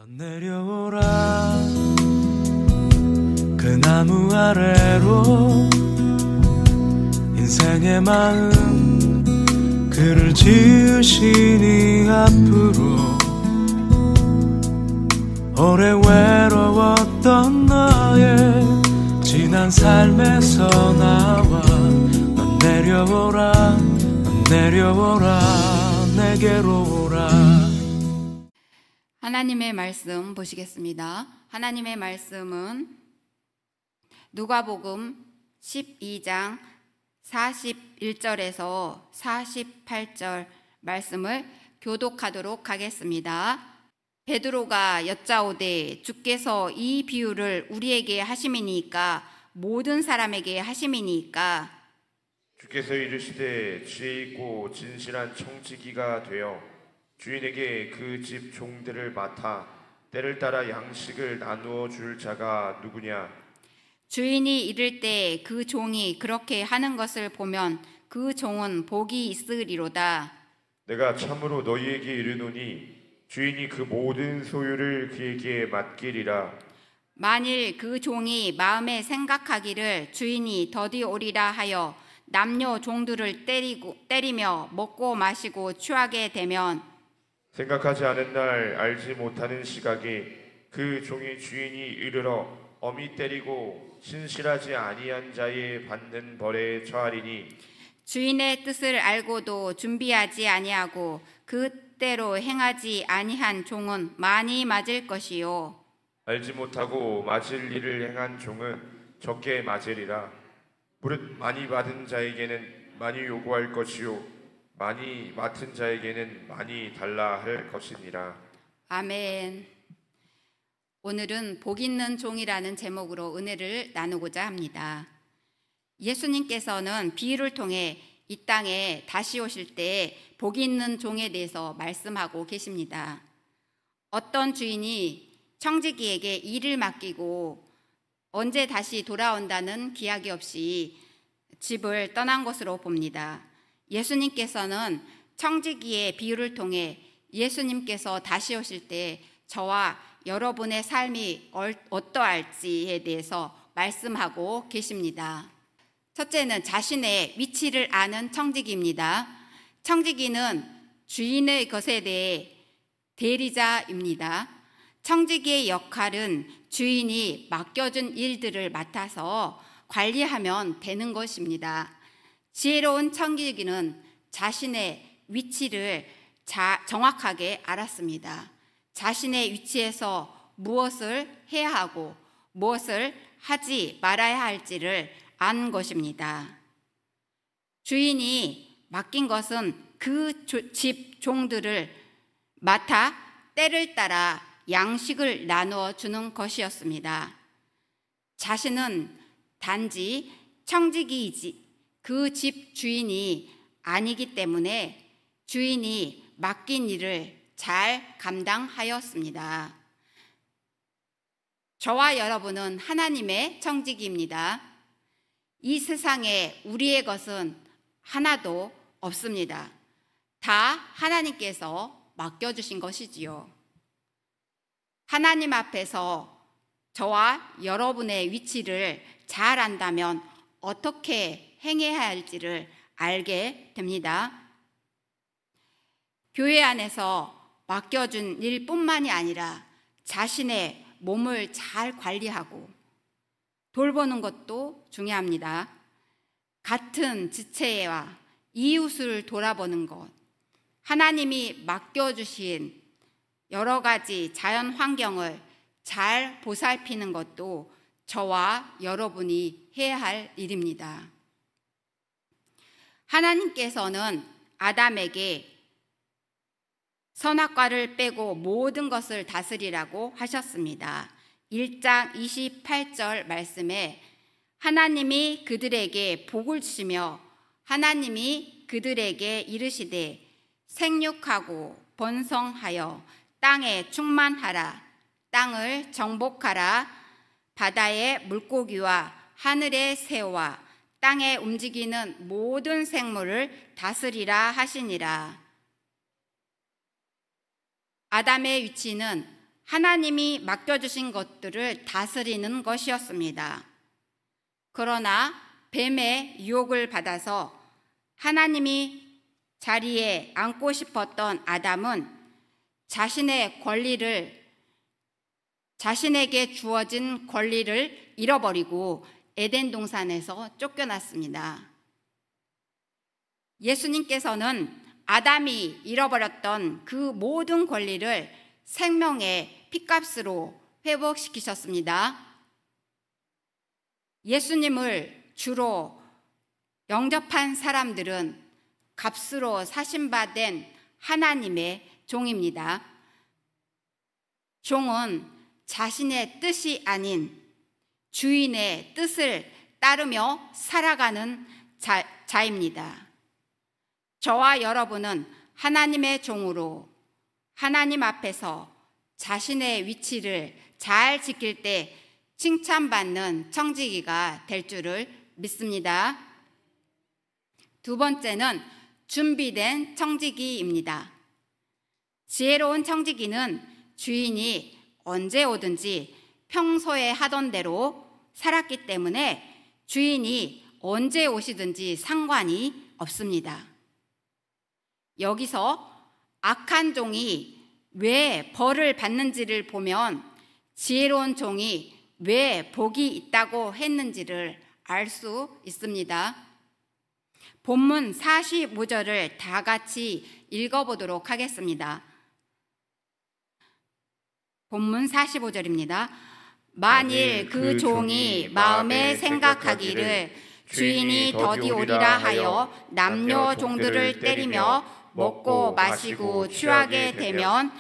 내려오라 그 나무 아래로 인생의 마음 그를 지으시니 앞으로 오래 외로웠던 너의 지난 삶에서 나와 넌 내려오라 넌 내려오라 내게로 오라. 하나님의 말씀 보시겠습니다. 하나님의 말씀은 누가복음 12장 41절에서 48절 말씀을 교독하도록 하겠습니다. 베드로가 여짜오되 주께서 이 비유를 우리에게 하심이니까 모든 사람에게 하심이니까 주께서 이르시되 지혜 있고 진실한 청지기가 되어 주인에게 그 집 종들을 맡아 때를 따라 양식을 나누어 줄 자가 누구냐? 주인이 이를 때 그 종이 그렇게 하는 것을 보면 그 종은 복이 있으리로다. 내가 참으로 너희에게 이르노니 주인이 그 모든 소유를 그에게 맡기리라. 만일 그 종이 마음에 생각하기를 주인이 더디 오리라 하여 남녀 종들을 때리며 먹고 마시고 취하게 되면 생각하지 않은 날 알지 못하는 시각에 그 종의 주인이 이르러 엄히 때리고 신실하지 아니한 자의 받는 벌에 처하리니 주인의 뜻을 알고도 준비하지 아니하고 그때로 행하지 아니한 종은 많이 맞을 것이요 알지 못하고 맞을 일을 행한 종은 적게 맞으리라. 무릇 많이 받은 자에게는 많이 요구할 것이요 많이 맡은 자에게는 많이 달라 할 것이니라. 아멘. 오늘은 복 있는 종이라는 제목으로 은혜를 나누고자 합니다. 예수님께서는 비유를 통해 이 땅에 다시 오실 때 복 있는 종에 대해서 말씀하고 계십니다. 어떤 주인이 청지기에게 일을 맡기고 언제 다시 돌아온다는 기약이 없이 집을 떠난 것으로 봅니다. 예수님께서는 청지기의 비유를 통해 예수님께서 다시 오실 때 저와 여러분의 삶이 어떠할지에 대해서 말씀하고 계십니다. 첫째는 자신의 위치를 아는 청지기입니다. 청지기는 주인의 것에 대해 대리자입니다. 청지기의 역할은 주인이 맡겨준 일들을 맡아서 관리하면 되는 것입니다. 지혜로운 청지기는 자신의 위치를 정확하게 알았습니다. 자신의 위치에서 무엇을 해야 하고 무엇을 하지 말아야 할지를 아는 것입니다. 주인이 맡긴 것은 그 집 종들을 맡아 때를 따라 양식을 나누어 주는 것이었습니다. 자신은 단지 청지기이지 그 집 주인이 아니기 때문에 주인이 맡긴 일을 잘 감당하였습니다. 저와 여러분은 하나님의 청지기입니다. 이 세상에 우리의 것은 하나도 없습니다. 다 하나님께서 맡겨주신 것이지요. 하나님 앞에서 저와 여러분의 위치를 잘 안다면 어떻게 행해야 할지를 알게 됩니다. 교회 안에서 맡겨준 일뿐만이 아니라 자신의 몸을 잘 관리하고 돌보는 것도 중요합니다. 같은 지체와 이웃을 돌아보는 것, 하나님이 맡겨주신 여러 가지 자연 환경을 잘 보살피는 것도 저와 여러분이 해야 할 일입니다. 하나님께서는 아담에게 선악과를 빼고 모든 것을 다스리라고 하셨습니다. 1장 28절 말씀에 하나님이 그들에게 복을 주시며 하나님이 그들에게 이르시되 생육하고 번성하여 땅에 충만하라. 땅을 정복하라. 바다의 물고기와 하늘의 새와 땅에 움직이는 모든 생물을 다스리라 하시니라. 아담의 위치는 하나님이 맡겨주신 것들을 다스리는 것이었습니다. 그러나 뱀의 유혹을 받아서 하나님이 자리에 앉고 싶었던 아담은 자신에게 주어진 권리를 잃어버리고 에덴 동산에서 쫓겨났습니다. 예수님께서는 아담이 잃어버렸던 그 모든 권리를 생명의 핏값으로 회복시키셨습니다. 예수님을 주로 영접한 사람들은 값으로 사신받은 하나님의 종입니다. 종은 자신의 뜻이 아닌 주인의 뜻을 따르며 살아가는 자입니다. 저와 여러분은 하나님의 종으로 하나님 앞에서 자신의 위치를 잘 지킬 때 칭찬받는 청지기가 될 줄을 믿습니다. 두 번째는 준비된 청지기입니다. 지혜로운 청지기는 주인이 언제 오든지 평소에 하던 대로 살았기 때문에 주인이 언제 오시든지 상관이 없습니다. 여기서 악한 종이 왜 벌을 받는지를 보면 지혜로운 종이 왜 복이 있다고 했는지를 알 수 있습니다. 본문 45절을 다 같이 읽어보도록 하겠습니다. 본문 45절입니다. 만일 그 종이 마음에 생각하기를 주인이 더디 오리라 하여 남녀 종들을 때리며 먹고 마시고 취하게 되면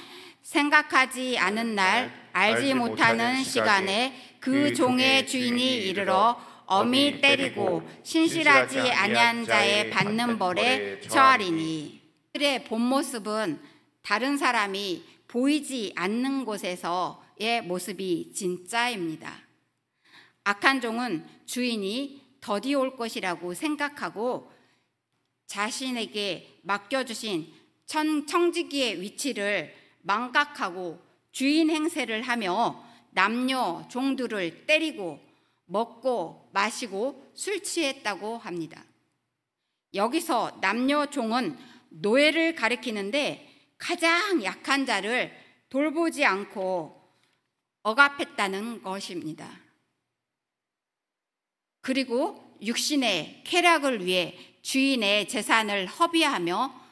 생각하지 않은 날 알지 못하는 시간에 그 종의 주인이 이르러 엄히 때리고 신실하지 아니한 자의 받는 벌에 처하리니. 그들의 본 모습은 다른 사람이 보이지 않는 곳에서의 모습이 진짜입니다. 악한 종은 주인이 더디 올 것이라고 생각하고 자신에게 맡겨주신 청지기의 위치를 망각하고 주인 행세를 하며 남녀 종들을 때리고 먹고 마시고 술 취했다고 합니다. 여기서 남녀 종은 노예를 가리키는데 가장 약한 자를 돌보지 않고 억압했다는 것입니다. 그리고 육신의 쾌락을 위해 주인의 재산을 허비하며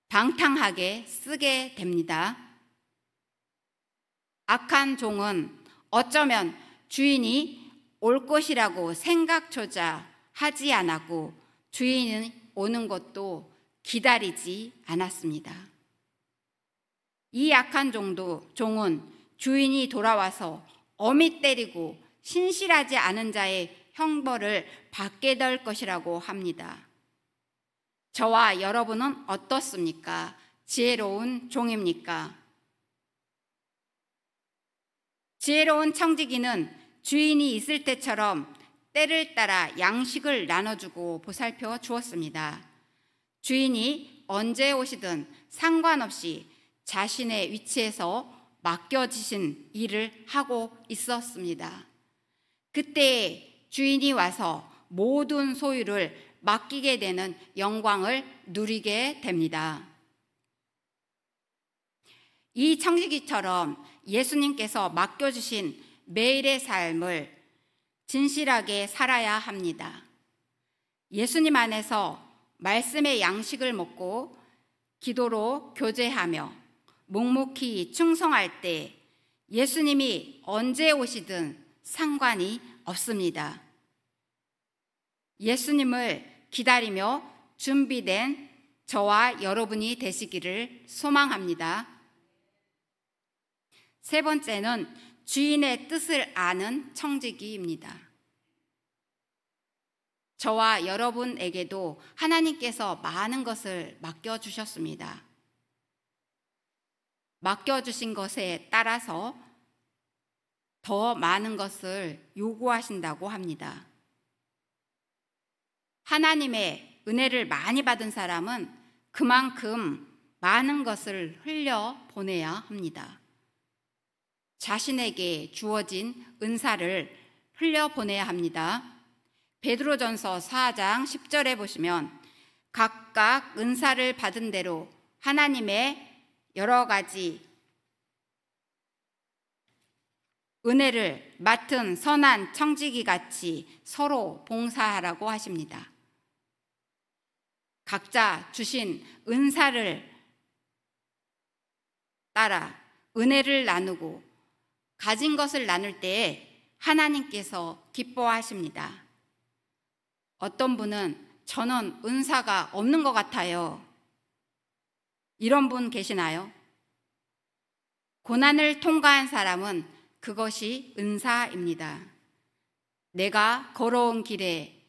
방탕하게 쓰게 됩니다. 악한 종은 어쩌면 주인이 올 것이라고 생각조차 하지 않았고 주인이 오는 것도 기다리지 않았습니다. 이 악한 종은 주인이 돌아와서 엄히 때리고 신실하지 않은 자의 형벌을 받게 될 것이라고 합니다. 저와 여러분은 어떻습니까? 지혜로운 종입니까? 지혜로운 청지기는 주인이 있을 때처럼 때를 따라 양식을 나눠주고 보살펴 주었습니다. 주인이 언제 오시든 상관없이 자신의 위치에서 맡겨지신 일을 하고 있었습니다. 그때 주인이 와서 모든 소유를 맡기게 되는 영광을 누리게 됩니다. 이 청지기처럼 예수님께서 맡겨주신 매일의 삶을 진실하게 살아야 합니다. 예수님 안에서 말씀의 양식을 먹고 기도로 교제하며 묵묵히 충성할 때 예수님이 언제 오시든 상관이 없습니다. 예수님을 기다리며 준비된 저와 여러분이 되시기를 소망합니다. 세 번째는 주인의 뜻을 아는 청지기입니다. 저와 여러분에게도 하나님께서 많은 것을 맡겨주셨습니다. 맡겨주신 것에 따라서 더 많은 것을 요구하신다고 합니다. 하나님의 은혜를 많이 받은 사람은 그만큼 많은 것을 흘려 보내야 합니다. 자신에게 주어진 은사를 흘려보내야 합니다. 베드로전서 4장 10절에 보시면 각각 은사를 받은 대로 하나님의 여러 가지 은혜를 맡은 선한 청지기 같이 서로 봉사하라고 하십니다. 각자 주신 은사를 따라 은혜를 나누고 가진 것을 나눌 때 하나님께서 기뻐하십니다. 어떤 분은 저는 은사가 없는 것 같아요. 이런 분 계시나요? 고난을 통과한 사람은 그것이 은사입니다. 내가 걸어온 길에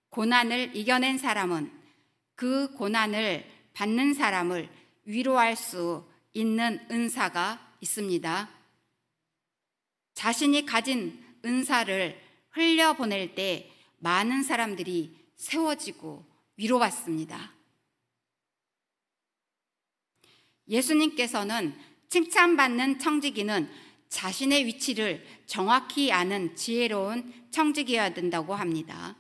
고난을 이겨낸 사람은 그 고난을 받는 사람을 위로할 수 있는 은사가 있습니다. 자신이 가진 은사를 흘려보낼 때 많은 사람들이 세워지고 위로받습니다. 예수님께서는 칭찬받는 청지기는 자신의 위치를 정확히 아는 지혜로운 청지기여야 된다고 합니다.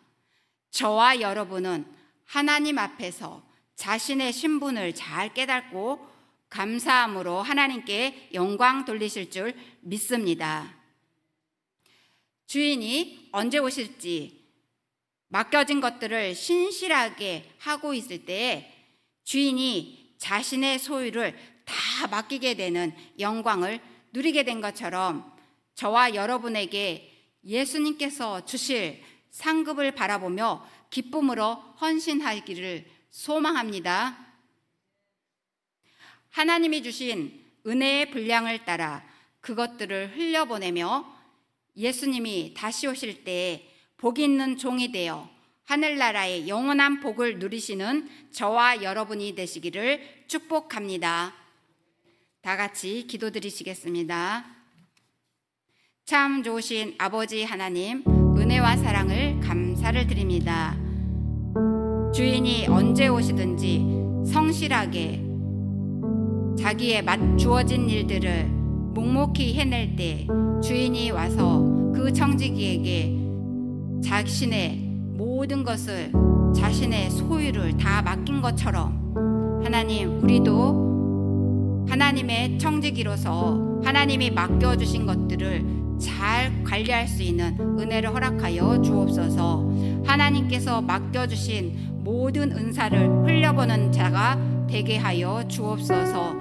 저와 여러분은 하나님 앞에서 자신의 신분을 잘 깨닫고 감사함으로 하나님께 영광 돌리실 줄 믿습니다. 주인이 언제 오실지 맡겨진 것들을 신실하게 하고 있을 때 주인이 자신의 소유를 다 맡기게 되는 영광을 누리게 된 것처럼 저와 여러분에게 예수님께서 주실 상급을 바라보며 기쁨으로 헌신하기를 소망합니다. 하나님이 주신 은혜의 분량을 따라 그것들을 흘려보내며 예수님이 다시 오실 때 복 있는 종이 되어 하늘나라의 영원한 복을 누리시는 저와 여러분이 되시기를 축복합니다. 다 같이 기도드리시겠습니다. 참 좋으신 아버지 하나님, 은혜와 사랑을 감사를 드립니다. 주인이 언제 오시든지 성실하게 자기의 주어진 일들을 묵묵히 해낼 때 주인이 와서 그 청지기에게 자신의 모든 것을 자신의 소유를 다 맡긴 것처럼 하나님, 우리도 하나님의 청지기로서 하나님이 맡겨주신 것들을 잘 관리할 수 있는 은혜를 허락하여 주옵소서. 하나님께서 맡겨주신 모든 은사를 흘려보는 자가 되게 하여 주옵소서.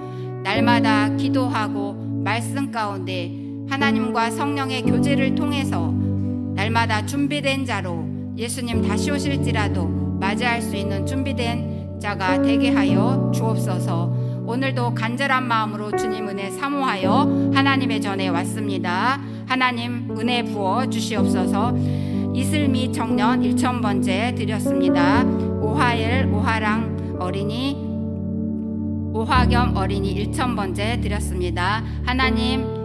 날마다 기도하고 말씀 가운데 하나님과 성령의 교제를 통해서 날마다 준비된 자로 예수님 다시 오실지라도 맞이할 수 있는 준비된 자가 되게 하여 주옵소서. 오늘도 간절한 마음으로 주님 은혜 사모하여 하나님의 전에 왔습니다. 하나님 은혜 부어 주시옵소서. 이슬미 청년 1,000번째 드렸습니다. 오하엘 오하랑 어린이 오화겸 어린이 1,000번째 드렸습니다. 하나님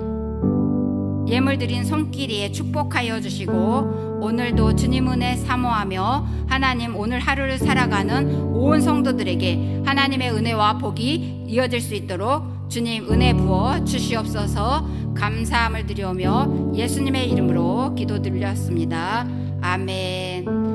예물 드린 손길이에 축복하여 주시고 오늘도 주님 은혜 사모하며 하나님 오늘 하루를 살아가는 온 성도들에게 하나님의 은혜와 복이 이어질 수 있도록 주님 은혜 부어 주시옵소서. 감사함을 드리오며 예수님의 이름으로 기도드렸습니다. 아멘.